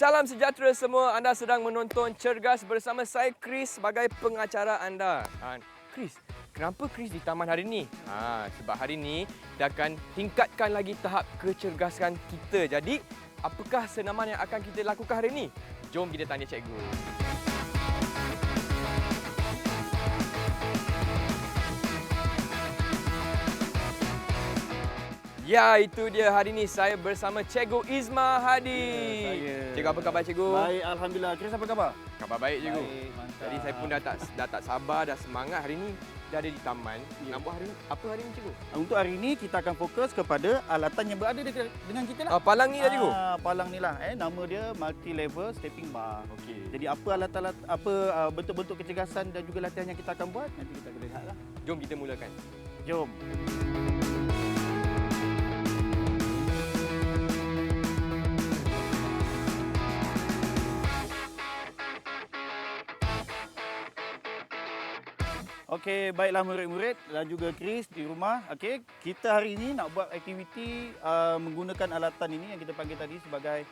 Salam sejahtera semua. Anda sedang menonton Cergas bersama saya Chris sebagai pengacara anda. Chris, kenapa Chris di taman hari ini? Sebab hari ini kita akan tingkatkan lagi tahap kecergasan kita. Jadi, apakah senaman yang akan kita lakukan hari ini? Jom kita tanya cikgu. Ya, itu dia. Hari ini saya bersama Cikgu Izma Hadi. Ya, Cikgu, apa khabar cikgu? Baik, Alhamdulillah. Chris, apa khabar? Khabar baik cikgu. Baik, mantap. Jadi saya pun dah tak sabar, dah semangat hari ini. Dah ada di taman. Ya. Nak buat hari ini, apa hari ini cikgu? Untuk hari ini kita akan fokus kepada alatan yang berada dengan kita lah. Palang ni lah cikgu? Palang ni lah. Nama dia multi level stepping bar. Okey. Jadi apa alat-alat, bentuk-bentuk kecergasan dan juga latihan yang kita akan buat, nanti kita akan lihat lah. Jom kita mulakan. Jom. Okey, baiklah murid-murid dan juga Chris di rumah. Okey, kita hari ini nak buat aktiviti menggunakan alatan ini yang kita panggil tadi sebagai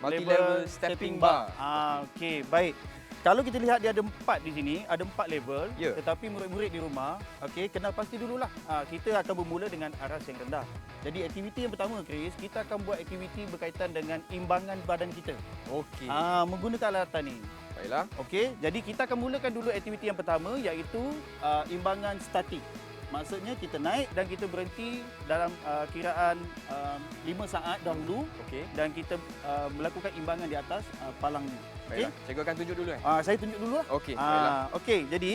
Multi-level stepping bar. Okey, baik. Kalau kita lihat dia ada 4 di sini, ada 4 level. Ya. Tetapi murid-murid di rumah, okey, kena pasti dululah. Kita akan bermula dengan aras yang rendah. Jadi aktiviti yang pertama, Chris, kita akan buat aktiviti berkaitan dengan imbangan badan kita. Okey. Menggunakan alatan ini. Baiklah. Okey, jadi kita akan mulakan dulu aktiviti yang pertama iaitu imbangan statik. Maksudnya kita naik dan kita berhenti dalam kiraan 5 saat dahulu Okey. dan kita melakukan imbangan di atas palang ni. Baiklah. Cikgu akan tunjuk dulu Saya tunjuk dulu lah. Okey, baiklah. Okey, jadi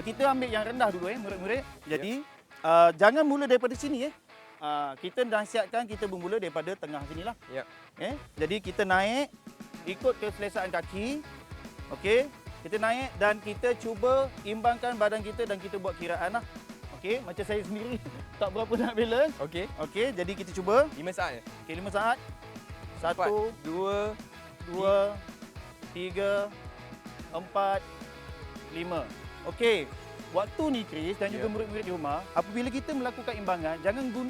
kita ambil yang rendah dulu murid-murid. Jadi jangan mula daripada sini kita nasihatkan kita bermula daripada tengah sinilah. Ya. Jadi kita naik ikut keselesaan kaki. Okey, kita naik dan kita cuba imbangkan badan kita dan kita buat kiraan lah. Okey, macam saya sendiri tak berapa nak balance. Okey. Okey, jadi kita cuba. 5 saat ya? Okey, 5 saat. 1, 2, 2, 3, 4, 5. Okey, waktu ni Chris dan juga murid-murid di rumah, apabila kita melakukan imbangan,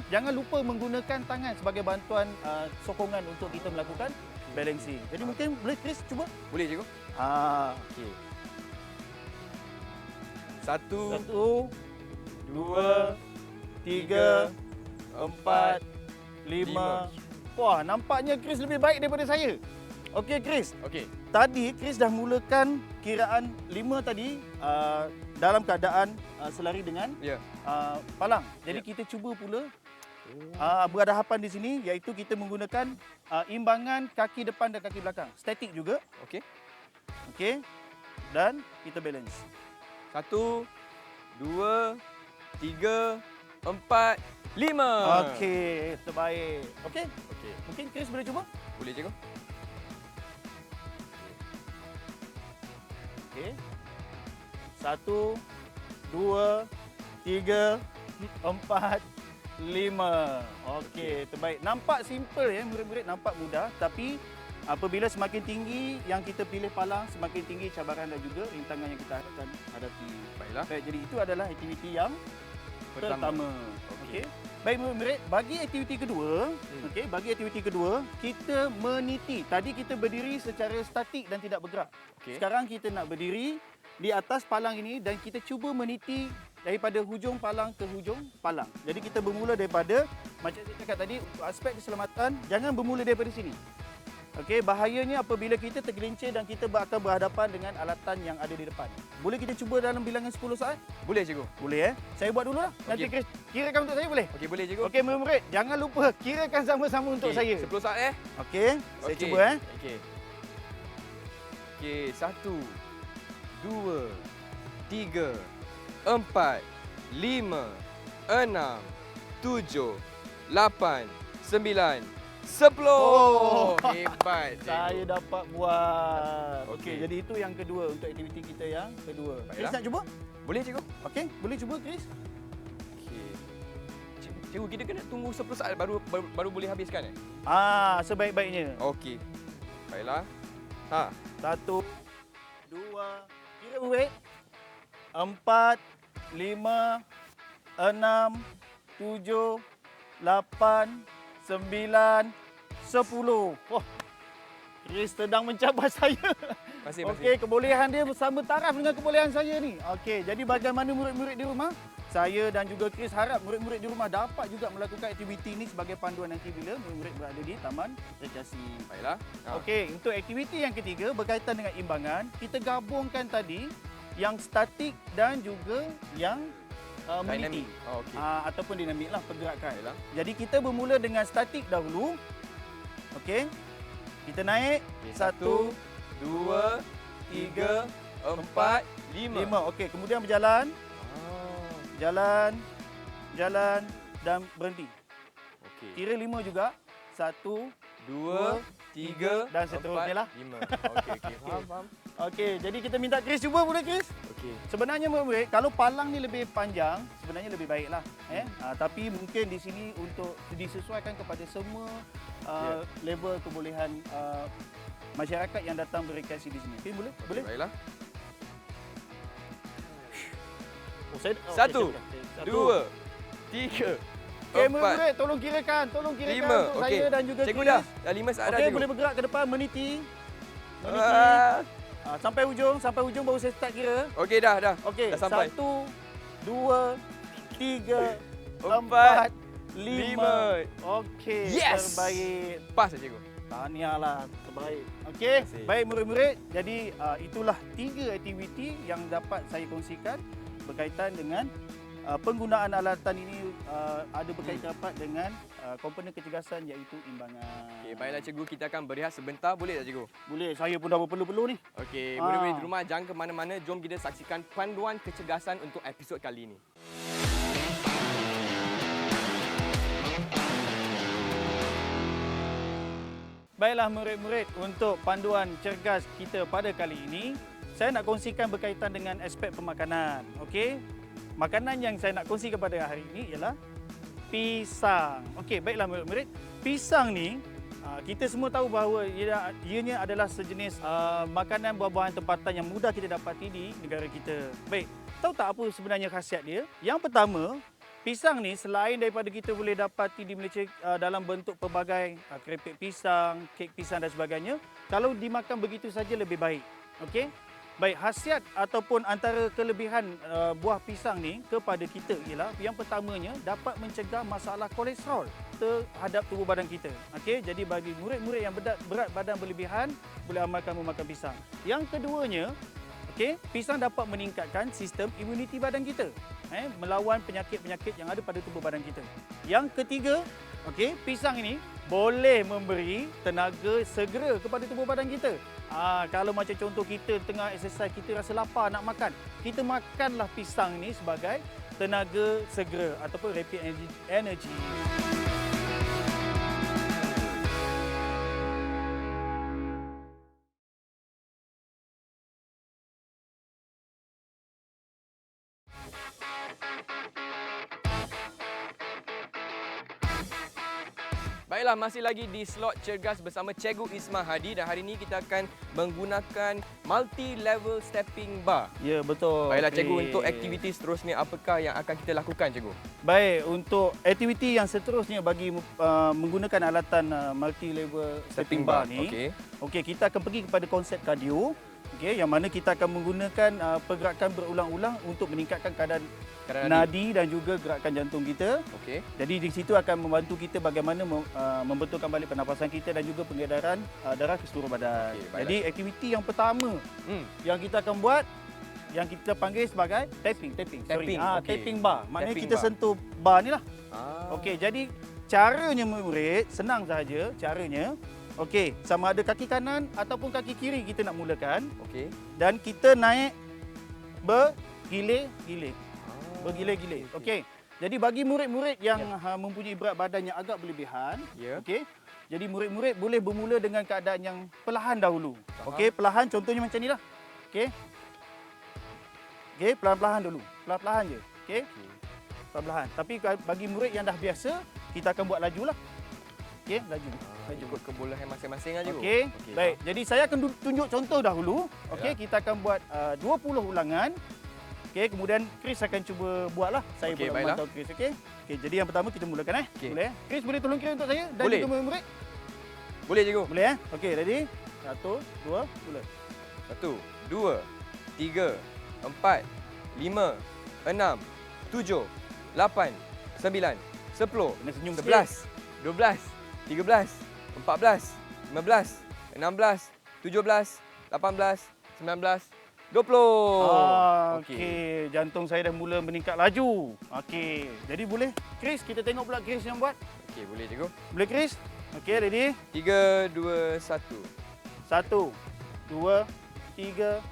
jangan lupa menggunakan tangan sebagai bantuan sokongan untuk kita melakukan balancing. Jadi mungkin boleh Chris cuba? Boleh cikgu? Okey. 1, 2, 3, 4, 5. Wah, nampaknya Chris lebih baik daripada saya. Okey Chris. Okey. Tadi Chris dah mulakan kiraan 5 tadi dalam keadaan selari dengan palang. Jadi kita cuba pula berhadapan di sini iaitu kita menggunakan imbangan kaki depan dan kaki belakang. Statik juga. Okey. Okey. Dan kita balance. 1, 2, 3, 4, 5. Okey, terbaik. Okey. Okey. Mungkin Chris boleh cuba? Boleh cikgu? Okey. 1, 2, 3, 4, 5. Okey, terbaik. Nampak simple murid-murid, nampak mudah, tapi apabila semakin tinggi yang kita pilih palang, semakin tinggi cabaran dan juga rintangan yang kita akan hadapi. Baiklah. Baik, jadi itu adalah aktiviti yang pertama. Okey. Baik murid-murid, bagi aktiviti kedua, kita meniti. Tadi kita berdiri secara statik dan tidak bergerak. Okey. Sekarang kita nak berdiri di atas palang ini dan kita cuba meniti daripada hujung palang ke hujung palang. Jadi kita bermula daripada, macam saya cakap tadi, untuk aspek keselamatan, jangan bermula daripada sini. Okey, bahayanya apabila kita tergelincir dan kita akan berhadapan dengan alatan yang ada di depan. Boleh kita cuba dalam bilangan 10 saat? Boleh cikgu? Boleh Saya buat dululah. Nanti Okey. Chris kirakan untuk saya boleh? Okey, boleh cikgu. Okey murid-murid, jangan lupa kirakan sama-sama untuk saya. 10 saat Okey, saya cuba Okey. Okey, 1, 2, 3, 4, 5, 6, 7, 8, 9, 10. Oh. Hebat cikgu. Saya dapat buat. Okey. Okey, jadi itu yang kedua untuk aktiviti kita yang kedua. Chris Baiklah. nak cuba? Boleh cikgu? Okey, boleh cuba Chris? Okey. Cikgu, kita kena tunggu 10 saat baru boleh habiskan Sebaik-baiknya. Okey. Baiklah. 1, 2, kira murid. 4, 5, 6, 7, 8, 9, 10. Wah, Chris sedang mencabar saya. Masih. Okey, kebolehan dia bersama taraf dengan kebolehan saya ni. Okey, jadi bagaimana murid-murid di rumah? Saya dan juga Chris harap murid-murid di rumah dapat juga melakukan aktiviti ini sebagai panduan nanti bila murid-murid berada di Taman Rekreasi. Baiklah. Okey, untuk aktiviti yang ketiga berkaitan dengan imbangan, kita gabungkan tadi yang statik dan juga yang meniti. Oh, okey. Ataupun dinamik lah pergerakan. Baiklah. Jadi kita bermula dengan statik dahulu. Okey. Kita naik. Okay, 1, 2, 3, 4, 5. 5. Okey, kemudian berjalan. Jalan, jalan dan berhenti. Okey. Kira 5 juga. 1, 2, 3 dan seterusnya lah. 5. Okey. Faham. Okey, jadi kita minta Chris cuba boleh Chris? Okey. Sebenarnya murid-murid, kalau palang ni lebih panjang, sebenarnya lebih baiklah. Tapi mungkin di sini untuk disesuaikan kepada semua level kebolehan masyarakat yang datang berrekreasi di sini. Okey, boleh? Boleh? Baiklah. Oh, saya, 1, 2, 3, Okey, 4, murid-murid, tolong kirakan 5. untuk Okey. saya dan juga Cikgu Chris. dah. Dah 5 saat dah, Okey, cikgu. boleh bergerak ke depan, meniti. Sampai ujung baru saya start kira. Okey, dah. Okey, Dah sampai. 1, 2, 3, 4, 4, 5. Okey, Yes! terbaik. Pas cikgu. Tahniahlah, terbaik. Okey, Terima kasih. baik murid-murid. Jadi itulah 3 aktiviti yang dapat saya kongsikan berkaitan dengan penggunaan alatan ini ada berkaitan rapat dengan komponen kecergasan iaitu imbangan. Okey, baiklah cikgu, kita akan berehat sebentar, boleh tak cikgu? Boleh, saya pun dah berpeluh-peluh ni. Okey, murid-murid di rumah jangan ke mana-mana, jom kita saksikan panduan kecergasan untuk episod kali ini. Baiklah murid-murid, untuk panduan cergas kita pada kali ini, saya nak kongsikan berkaitan dengan aspek pemakanan. Okey? Makanan yang saya nak kongsikan pada hari ini ialah pisang. Okey, baiklah murid-murid. Pisang ni kita semua tahu bahawa ianya adalah sejenis makanan buah-buahan tempatan yang mudah kita dapati di negara kita. Baik, tahu tak apa sebenarnya khasiat dia? Yang pertama, pisang ni selain daripada kita boleh dapati di Malaysia dalam bentuk pelbagai keripik pisang, kek pisang dan sebagainya, kalau dimakan begitu saja lebih baik. Okey? Baik, khasiat ataupun antara kelebihan buah pisang ni kepada kita ialah yang pertamanya dapat mencegah masalah kolesterol terhadap tubuh badan kita. Okey, jadi bagi murid-murid yang berat badan berlebihan boleh amalkan memakan pisang. Yang keduanya, okey, pisang dapat meningkatkan sistem imuniti badan kita, melawan penyakit-penyakit yang ada pada tubuh badan kita. Yang ketiga, okey, pisang ini boleh memberi tenaga segera kepada tubuh badan kita. Kalau macam contoh kita tengah exercise, kita rasa lapar nak makan, kita makanlah pisang ni sebagai tenaga segera ataupun rapid energy. Baiklah, masih lagi di slot cergas bersama Cikgu Ismah Hadi dan hari ini kita akan menggunakan multi-level stepping bar. Ya, betul. Baiklah cikgu, untuk aktiviti seterusnya apakah yang akan kita lakukan cikgu? Baik, untuk aktiviti yang seterusnya bagi menggunakan alatan multi-level stepping bar ni, okey, kita akan pergi kepada konsep kardio. Okey, yang mana kita akan menggunakan pergerakan berulang-ulang untuk meningkatkan keadaan nadi dan juga gerakan jantung kita. Okey. Jadi di situ akan membantu kita bagaimana membetulkan balik pernafasan kita dan juga pengedaran darah ke seluruh badan. Okey, jadi aktiviti yang pertama yang kita akan buat, yang kita panggil sebagai tapping. Okay. Tapping bar. Maknanya Tapping kita bar. sentuh bar ni lah. Okey. Okey, jadi caranya murid senang sahaja caranya. Okey, sama ada kaki kanan ataupun kaki kiri kita nak mulakan. Okey. Dan kita naik bergilir-gilir. Bergilir-gilir. Okey. Jadi bagi murid-murid yang mempunyai berat badan yang agak berlebihan, okey. Jadi murid-murid boleh bermula dengan keadaan yang perlahan dahulu. Okey, perlahan contohnya macam nilah. Okey. Okey, perlahan-lahan dulu. Perlahan-lahan je. Okey. Perlahan. Tapi bagi murid yang dah biasa, kita akan buat lajulah. Okey, laju. Ikut kebolehan masing-masing aja. Okey. Baik. Jadi saya akan tunjuk contoh dahulu. Okey, kita akan buat 20 ulangan. Okey, kemudian Chris akan cuba buatlah. Saya pun memantau Chris, okey. Okey, jadi yang pertama kita mulakan Boleh? Chris boleh tolong kira untuk saya dan juga murid? Boleh cikgu. Boleh Okey, ready? 1, 2, mula. 1, 2, 3, 4, 5, 6, 7, 8, 9, 10, Kena senyum 11, 12, 13, 14, 15, 16, 17, 18, 19, 20. Okey, jantung saya dah mula meningkat laju. Okey, jadi boleh Chris, kita tengok pula Chris yang buat. Okey, boleh cikgu. Boleh Chris? Okey, ready? 3, 2, 1. 1, 2, 3,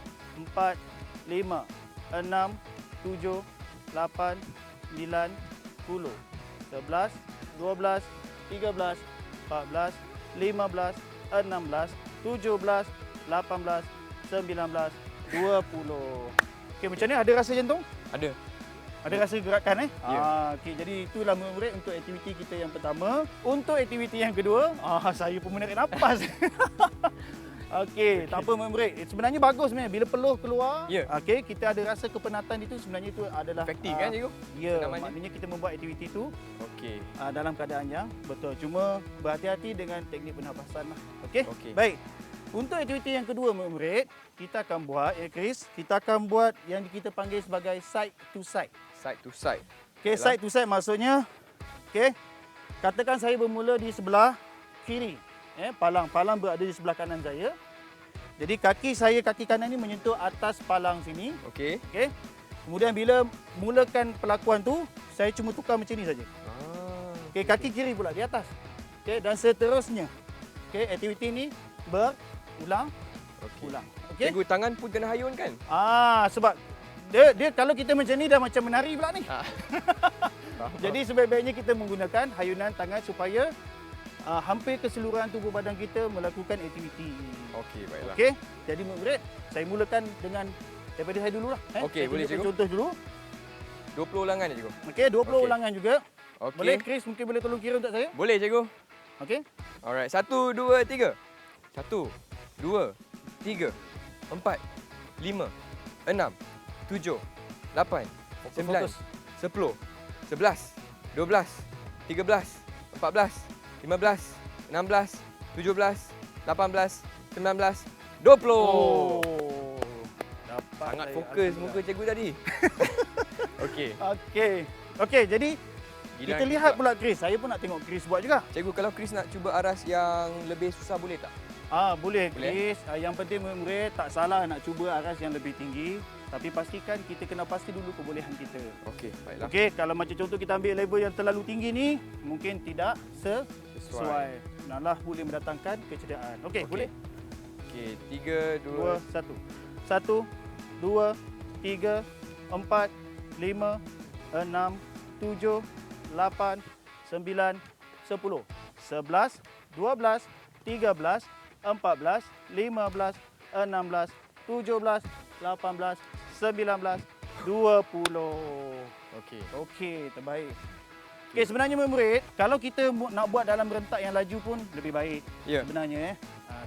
4, 5, 6, 7, 8, 9, 10, 11, 12, 13, 14, 15, 16, 17, 18, 19, 20. Okey, macam ni ada rasa jantung? Ada. Ada rasa gerakan Ya. Okey, jadi itulah murid untuk aktiviti kita yang pertama. Untuk aktiviti yang kedua, saya pun menarik nafas. Okey, tak apa murid. Sebenarnya bagus sebenarnya bila peluh keluar. Ya. Okey, kita ada rasa kepenatan itu sebenarnya itu adalah Efektif kan cikgu? Ya, Namanya? maknanya kita membuat aktiviti itu Okey. dalam keadaan yang betul. Cuma berhati-hati dengan teknik pernafasan lah. Okey? Okey. Baik. Untuk aktiviti yang kedua murid, kita akan buat Chris, kita akan buat yang kita panggil sebagai side to side. Side to side. Okey, Yalah. side to side maksudnya okey. Katakan saya bermula di sebelah kiri. Palang berada di sebelah kanan saya. Jadi kaki kanan ni menyentuh atas palang sini. Okey. Okey. Kemudian bila mulakan pelakuan tu, saya cuma tukar macam ni saja. Okey, kaki kiri pula di atas. Okey, dan seterusnya. Okey, aktiviti ni berulang. Okey. Okey. Cikgu, tangan pun kena hayun kan? Sebab dia kalau kita macam ni dah macam menari pula ni. Jadi sebaik-baiknya kita menggunakan hayunan tangan supaya hampir keseluruhan tubuh badan kita melakukan aktiviti. Okey, baiklah. Okey. Jadi murid, saya mulakan dengan daripada saya dululah. Okey, Saya boleh, tunjukkan cikgu. contoh dulu. 20 ulangan ya cikgu? Okey, 20 Okey. ulangan juga. Okey. Boleh Chris, mungkin boleh tolong kira untuk saya? Boleh cikgu. Okey. Alright, 1, 2, 3. 1, 2, 3, 4, 5, 6, 7, 8, 9, Fokus. 10, 11, 12, 13, 14, 15, 16, 17, 18, 19, 20. Dapat Sangat saya, fokus Alhamdulillah. muka cikgu tadi. Okey. Okey. Okey, jadi Giliran kita lihat pula Chris. Saya pun nak tengok Chris buat juga. Cikgu, kalau Chris nak cuba aras yang lebih susah boleh tak? Boleh Boleh? Chris. Yang penting murid tak salah nak cuba aras yang lebih tinggi. Tapi pastikan kita kena pasti dulu kebolehan kita. Okey, baiklah. Okey, kalau macam contoh kita ambil level yang terlalu tinggi ni, mungkin tidak sesuai. Malah boleh mendatangkan kecederaan. Okey, Okey. boleh? Okey, 3, 2, 2, 1. 1, 2, 3, 4, 5, 6, 7, 8, 9, 10, 11, 12, 13, 14, 15, 16, 17, 18, 19, 20. Okey. Okey, terbaik. Okey, sebenarnya murid, kalau kita nak buat dalam rentak yang laju pun lebih baik Ya. sebenarnya.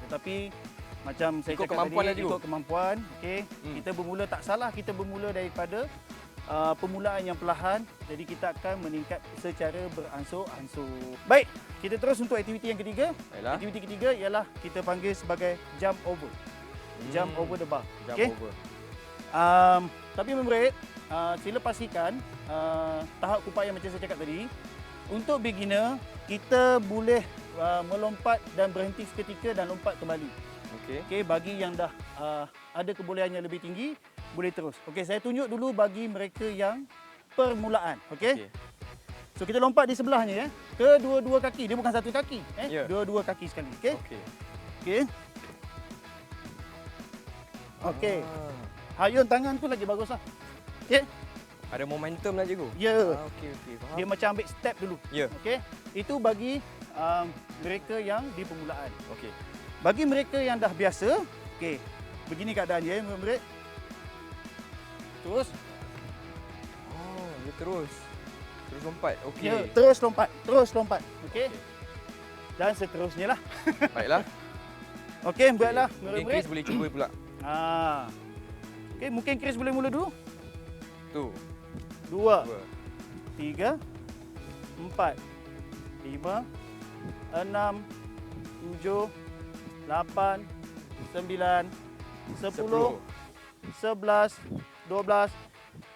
Tetapi macam saya Ikut cakap kemampuan lah, tadi, cikgu. ikut kemampuan. Okey, kita bermula tak salah, kita bermula daripada permulaan yang perlahan. Jadi kita akan meningkat secara beransur-ansur. Baik, kita terus untuk aktiviti yang ketiga. Baiklah. Aktiviti ketiga ialah kita panggil sebagai jump over. Jump over the bar. Jump Okey? over. Tapi murid, sila pastikan tahap upaya macam saya cakap tadi. Untuk beginner, kita boleh melompat dan berhenti seketika dan lompat kembali. Okey. Okey, bagi yang dah ada kebolehan yang lebih tinggi, boleh terus. Okey, saya tunjuk dulu bagi mereka yang permulaan. Okey? Okey. So kita lompat di sebelahnya ya. Kedua-dua kaki, dia bukan satu kaki, Ya. Dua-dua kaki sekali. Okey? Okey. Okey. Okey. Ah. Hayun tangan tu lagi baguslah. Okey? Ada momentum lah cikgu. Ya. Okey, okey. Faham. Dia macam ambil step dulu. Ya. Okey? Itu bagi mereka yang di permulaan. Okey. Bagi mereka yang dah biasa, okey. Begini keadaannya ya, murid. Terus Dia terus lompat. Okey. ya, terus lompat. Okey? Dan seterusnya lah. Baiklah. Okey, buatlah Mungkin murid-murid. Chris boleh cuba pula. Okey, mungkin Chris boleh mula dulu. Tu. 2, Cuba. 3, 4, 5, 6, 7, 8, 9, 10, 11, 12,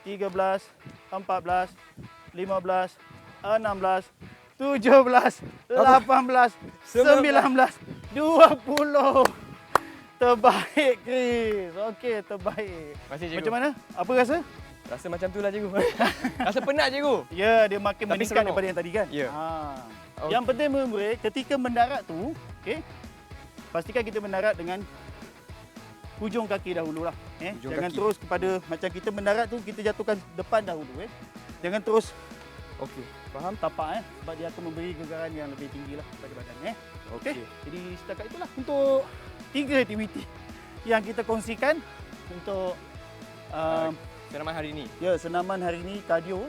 13, 14, 15, 16, 17, 18, 19, 20. Terbaik, Chris. Okey, terbaik. Masih cikgu. Macam mana? Apa rasa? Rasa macam tu lah cikgu. Rasa penat cikgu. Ya, dia makin Tapi meningkat seronok. daripada yang tadi kan? Ya. Okey. Yang penting murid, ketika mendarat tu, okey, pastikan kita mendarat dengan hujung kaki dahululah. Hujung Jangan kaki. terus kepada macam kita mendarat tu, kita jatuhkan depan dahulu. Jangan terus Okey. faham tapak sebab dia akan memberi gegaran yang lebih tinggi lah pada badan. Okey. Jadi setakat itulah untuk 3 aktiviti yang kita kongsikan untuk Senaman hari ini. ya senaman hari ini kardio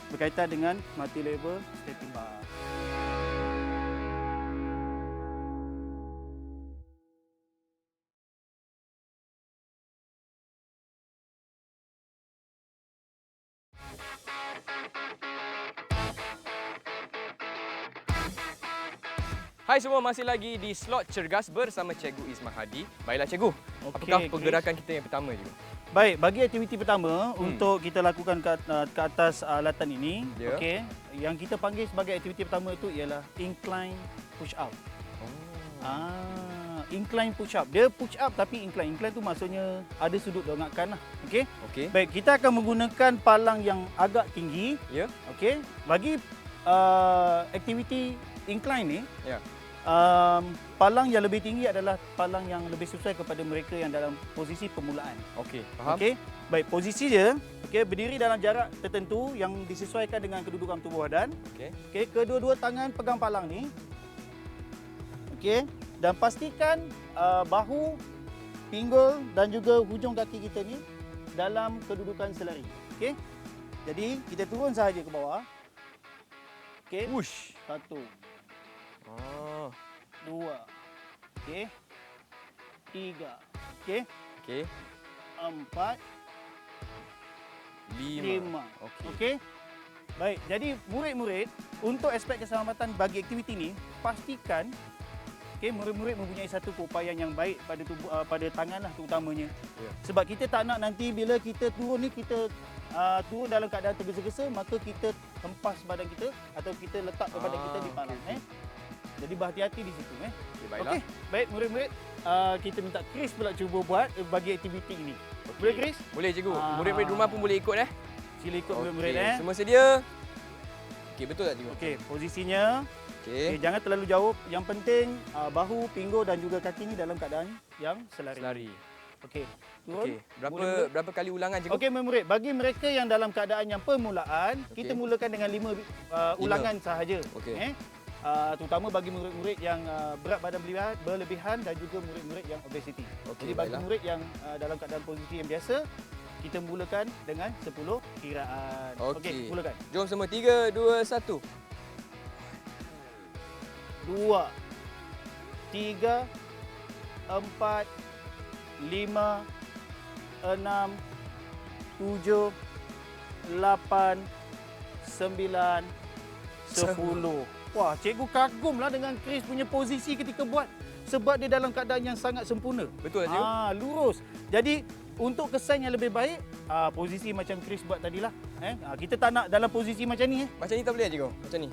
berkaitan dengan multi level stepping bar. Hai semua, masih lagi di slot cergas bersama Cikgu Ismail Hadi. Baiklah cikgu, apakah Chris. pergerakan kita yang pertama cikgu? Baik, bagi aktiviti pertama untuk kita lakukan ke atas alatan ini, Ya. okey, yang kita panggil sebagai aktiviti pertama itu ialah incline push up. Incline push up. Dia push up tapi incline. Incline tu maksudnya ada sudut dongakkan lah. Okey. Okey. Baik, kita akan menggunakan palang yang agak tinggi. Ya. Okey. Bagi aktiviti incline ni, Ya. palang yang lebih tinggi adalah palang yang lebih sesuai kepada mereka yang dalam posisi permulaan. Okey, faham? Okey. Baik, posisi dia okey berdiri dalam jarak tertentu yang disesuaikan dengan kedudukan tubuh badan. Okey. Okey, kedua-dua tangan pegang palang ni. Okey, dan pastikan bahu, pinggul dan juga hujung kaki kita ni dalam kedudukan selari. Okey. Jadi, kita turun sahaja ke bawah. Okey. Push. 1, Oh. 2. Okey. 3. Okey. Okey. 4, 5. Okey. Okey. Baik, jadi murid-murid untuk aspek keselamatan bagi aktiviti ni pastikan murid-murid mempunyai satu keupayaan yang baik pada tubuh pada tangan lah terutamanya. Ya. Sebab kita tak nak nanti bila kita turun ni kita turun dalam keadaan tergesa-gesa maka kita hempas badan kita atau kita letak badan kita di palang okey. Jadi berhati-hati di situ Okey, baiklah. Okey, baik murid-murid kita minta Chris pula cuba buat bagi aktiviti ini. Boleh Chris? Boleh cikgu. Ah. Murid-murid rumah pun boleh ikut Sila ikut Okey, murid-murid semua sedia? Okey, betul tak cikgu? Okey, posisinya Okey. jangan terlalu jauh. Yang penting bahu, pinggul dan juga kaki ni dalam keadaan yang selari. Selari. Okey. Turun. Okey. Murid-murid. Berapa kali ulangan cikgu? Okey, murid. Bagi mereka yang dalam keadaan yang permulaan, kita Okey. mulakan dengan 5 ulangan sahaja. Okey. Terutama bagi murid-murid yang berat badan berlebihan dan juga murid-murid yang obesiti. Okey, Jadi bagi baiklah. murid yang dalam keadaan posisi yang biasa, kita mulakan dengan 10 kiraan. Okey. Mulakan. Jom semua 3, 2, 1. 2, 3, 4, 5, 6, 7, 8, 9, 10. Wah, cikgu kagumlah dengan Chris punya posisi ketika buat sebab dia dalam keadaan yang sangat sempurna. Betul tak cikgu? Lurus. Jadi untuk kesan yang lebih baik, posisi macam Chris buat tadilah. Kita tak nak dalam posisi macam ni. Macam ni tak boleh cikgu? Macam ni?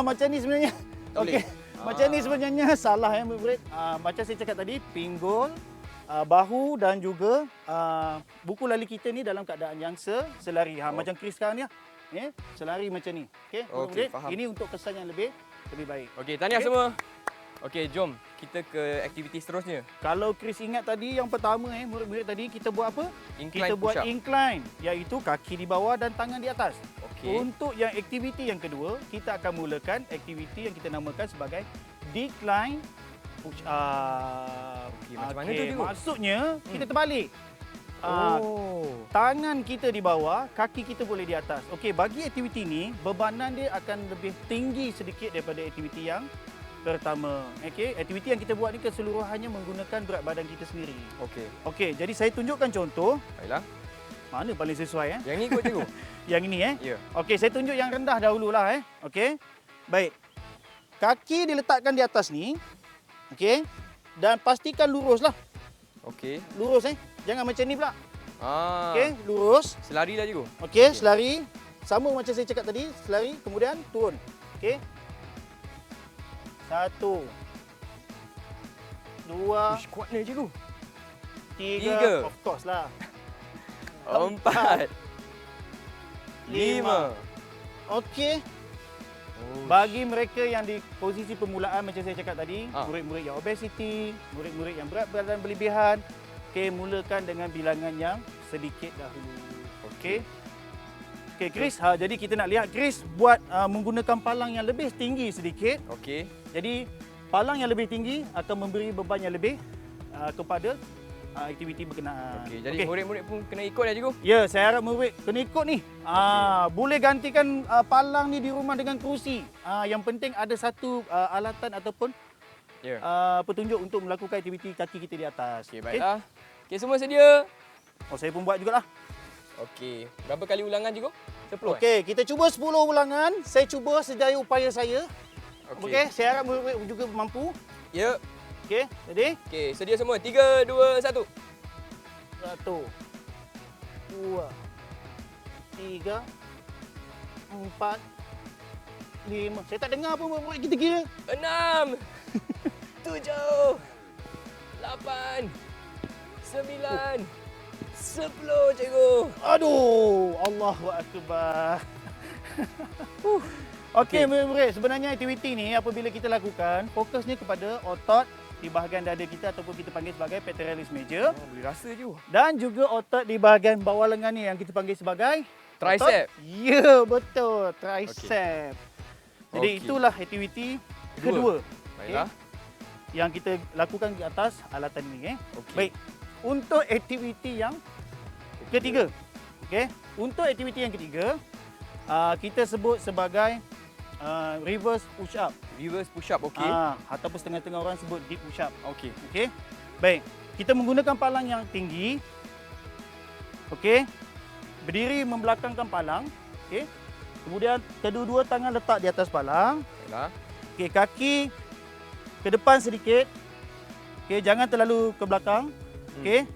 Macam ni sebenarnya. Tak boleh? Okey. Macam ni sebenarnya salah murid. Macam saya cakap tadi, pinggul, bahu dan juga buku lali kita ni dalam keadaan yang selari. Macam Chris sekarang ni lah. Selari macam ni. Okey, murid. faham. Ini untuk kesan yang lebih baik. Okey, tahniah Okey. semua. Okey, jom kita ke aktiviti seterusnya. Kalau Chris ingat tadi yang pertama murid-murid tadi kita buat apa? Incline Kita buat push-up. incline, iaitu kaki di bawah dan tangan di atas. Okey. Untuk yang aktiviti yang kedua, kita akan mulakan aktiviti yang kita namakan sebagai decline push up. Okey, macam mana tu, cikgu? Maksudnya kita terbalik. Oh. Tangan kita di bawah, kaki kita boleh di atas. Okey, bagi aktiviti ni bebanan dia akan lebih tinggi sedikit daripada aktiviti yang pertama. Okey, aktiviti yang kita buat ni keseluruhannya menggunakan berat badan kita sendiri. Okey. Okey, jadi saya tunjukkan contoh. Baiklah. Mana paling sesuai Yang ni ikut cikgu? Yang ini Ya. Okey, saya tunjuk yang rendah dahululah Okey. Baik. Kaki diletakkan di atas ni. Okey. Dan pastikan luruslah. Okey. Lurus Jangan macam ni pula. Ah. Okey, lurus. Selari lah cikgu. Okey, selari. Sama macam saya cakap tadi, selari kemudian turun. Okey. 1 2 Ush, kuatnya cikgu. 3 of course lah. 4 5. Okey. Oh. Bagi mereka yang di posisi permulaan macam saya cakap tadi, Ah. murid-murid yang obesiti, murid-murid yang berat badan berlebihan, okey, mulakan dengan bilangan yang sedikit dahulu. Okey. Okey, Chris. Jadi kita nak lihat Chris buat menggunakan palang yang lebih tinggi sedikit. Okey. Jadi palang yang lebih tinggi akan memberi beban yang lebih kepada aktiviti berkenaan. Okey, jadi murid-murid pun kena ikut ya cikgu. Ya, saya harap murid kena ikut ni. Boleh gantikan palang ni di rumah dengan kerusi. Yang penting ada satu alatan ataupun Ya. petunjuk untuk melakukan aktiviti kaki kita di atas. Okey, baiklah. Okey, semua sedia? Saya pun buat jugalah. Okey. Berapa kali ulangan cikgu? 10. Okey, kita cuba 10 ulangan. Saya cuba sedaya upaya saya. Okey, saya harap murid juga mampu. Ya. Okey, ready? Okey, sedia semua. 3 2 1. 1 2 3 4 5. Saya tak dengar pun murid kita kira. 6 7 8 9 10 cikgu. Aduh, Allahu Akbar. Okey, murid-murid, sebenarnya aktiviti ni apabila kita lakukan, fokusnya kepada otot di bahagian dada kita ataupun kita panggil sebagai pectoralis major Oh, boleh rasa cikgu. dan juga otot di bahagian bawah lengan ni yang kita panggil sebagai Tricep. otot. Ya, betul, tricep. Jadi Okey. itulah aktiviti kedua Baiklah. yang kita lakukan di atas alatan ini. Okey. Baik, untuk aktiviti yang ketiga. Okey, untuk aktiviti yang ketiga, kita sebut sebagai reverse push up. Reverse push up, okey. Ataupun setengah-setengah orang sebut deep push up. Okey. Okey. Baik, kita menggunakan palang yang tinggi. Okey. Berdiri membelakangkan palang. Okey. Kemudian kedua-dua tangan letak di atas palang. Baiklah. Okey, kaki ke depan sedikit. Okey, jangan terlalu ke belakang. Okey.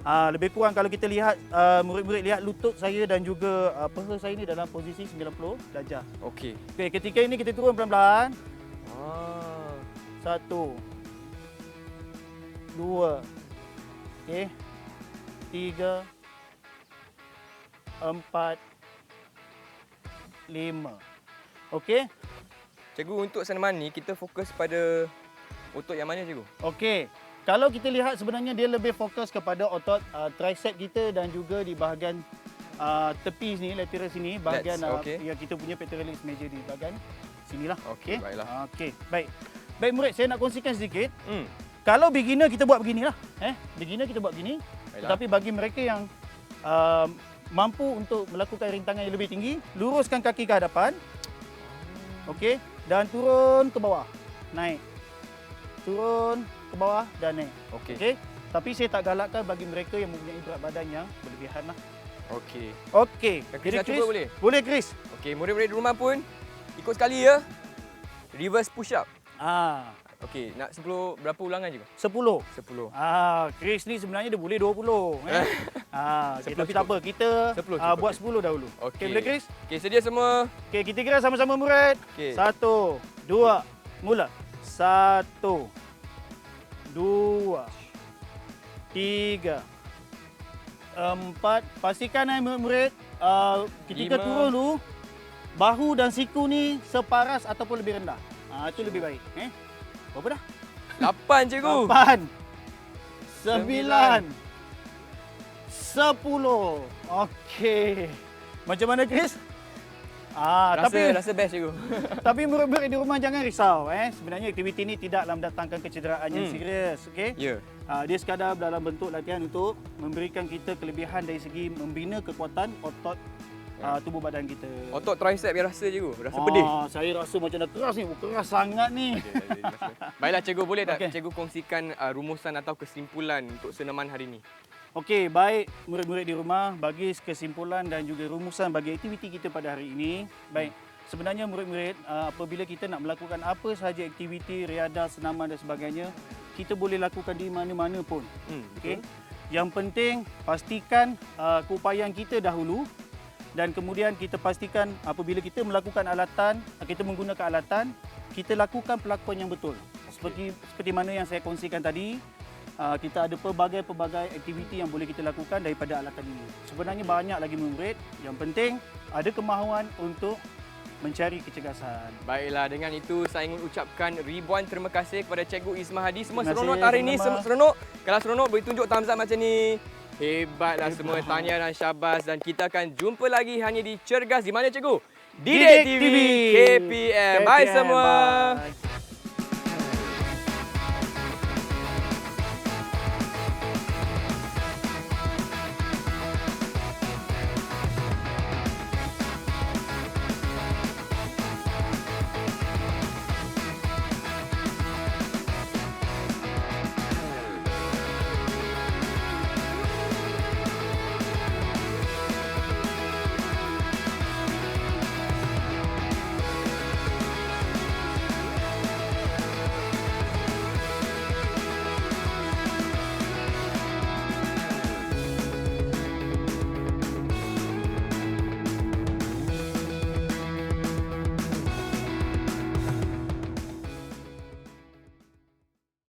Lebih kurang kalau kita lihat murid-murid lihat lutut saya dan juga paha saya ni dalam posisi 90 darjah. Okey. Okey, ketika ini kita turun pelan-pelan. Ah. 1 2 okey. 3 4 5. Okey. Cikgu, untuk senaman ni kita fokus pada otot yang mana cikgu? Okey. Kalau kita lihat sebenarnya dia lebih fokus kepada otot tricep kita dan juga di bahagian tepi sini, lateral sini, bahagian okey. yang kita punya pectoralis major di bahagian sinilah. Okey, baiklah. Okey, baik. Baik murid, saya nak kongsikan sedikit. Hmm. Kalau beginner kita buat beginilah. Beginner kita buat begini. Baiklah. Tetapi bagi mereka yang mampu untuk melakukan rintangan yang lebih tinggi, luruskan kaki ke hadapan. Okey, dan turun ke bawah. Naik. Turun ke bawah dan naik. Okey. Okey. Tapi saya tak galakkan bagi mereka yang mempunyai berat badan yang berlebihan lah. Okey. Okey. Chris nak cuba boleh? Boleh Chris. Okey, murid-murid di rumah pun ikut sekali ya. Reverse push up. Okey, nak 10 berapa ulangan cikgu? 10. 10. Chris ni sebenarnya dia boleh 20. Okay, 10 tapi tak apa, kita 10 cukup, buat okey. 10 dahulu. Okey, boleh Chris? Okey, sedia semua. Okey, kita kira sama-sama murid. Okey. 1, 2, mula. 1, 2, 3, 4. Pastikan murid, ketika 5. turun dulu, bahu dan siku ni separas ataupun lebih rendah. Itu lebih baik. Berapa dah? 8 cikgu. 8, 9, 10. Okey. Macam mana Chris? Rasa best cikgu. Tapi murid-murid di rumah jangan risau. Sebenarnya aktiviti ini tidaklah mendatangkan kecederaan yang serius. Okay? Ya. Dia sekadar dalam bentuk latihan untuk memberikan kita kelebihan dari segi membina kekuatan otot tubuh badan kita. Otot tricep yang rasa cikgu. Rasa pedih. Saya rasa macam dah keras ni. Keras sangat ni. Baiklah cikgu, boleh tak Okey. cikgu kongsikan rumusan atau kesimpulan untuk senaman hari ini? Okey, baik murid-murid di rumah, bagi kesimpulan dan juga rumusan bagi aktiviti kita pada hari ini. Baik, sebenarnya murid-murid apabila kita nak melakukan apa sahaja aktiviti, riadah, senaman dan sebagainya, kita boleh lakukan di mana-mana pun. Okey. Betul. Yang penting pastikan keupayaan kita dahulu dan kemudian kita pastikan apabila kita melakukan alatan, kita menggunakan alatan, kita lakukan pelakuan yang betul. Seperti mana yang saya kongsikan tadi, kita ada pelbagai aktiviti yang boleh kita lakukan daripada alatan ini. Sebenarnya banyak lagi murid, yang penting ada kemahuan untuk mencari kecergasan. Baiklah, dengan itu saya ingin ucapkan ribuan terima kasih kepada Cikgu Isma Hadi. Semua Terima kasih, seronok hari ini, sama-sama. seronok. Kalau seronok boleh tunjuk thumbs up macam ni. Hebatlah semua, tahniah dan syabas. Dan kita akan jumpa lagi hanya di Cergas. Di mana Cikgu? Didik TV KPM. Bye semua. Bye.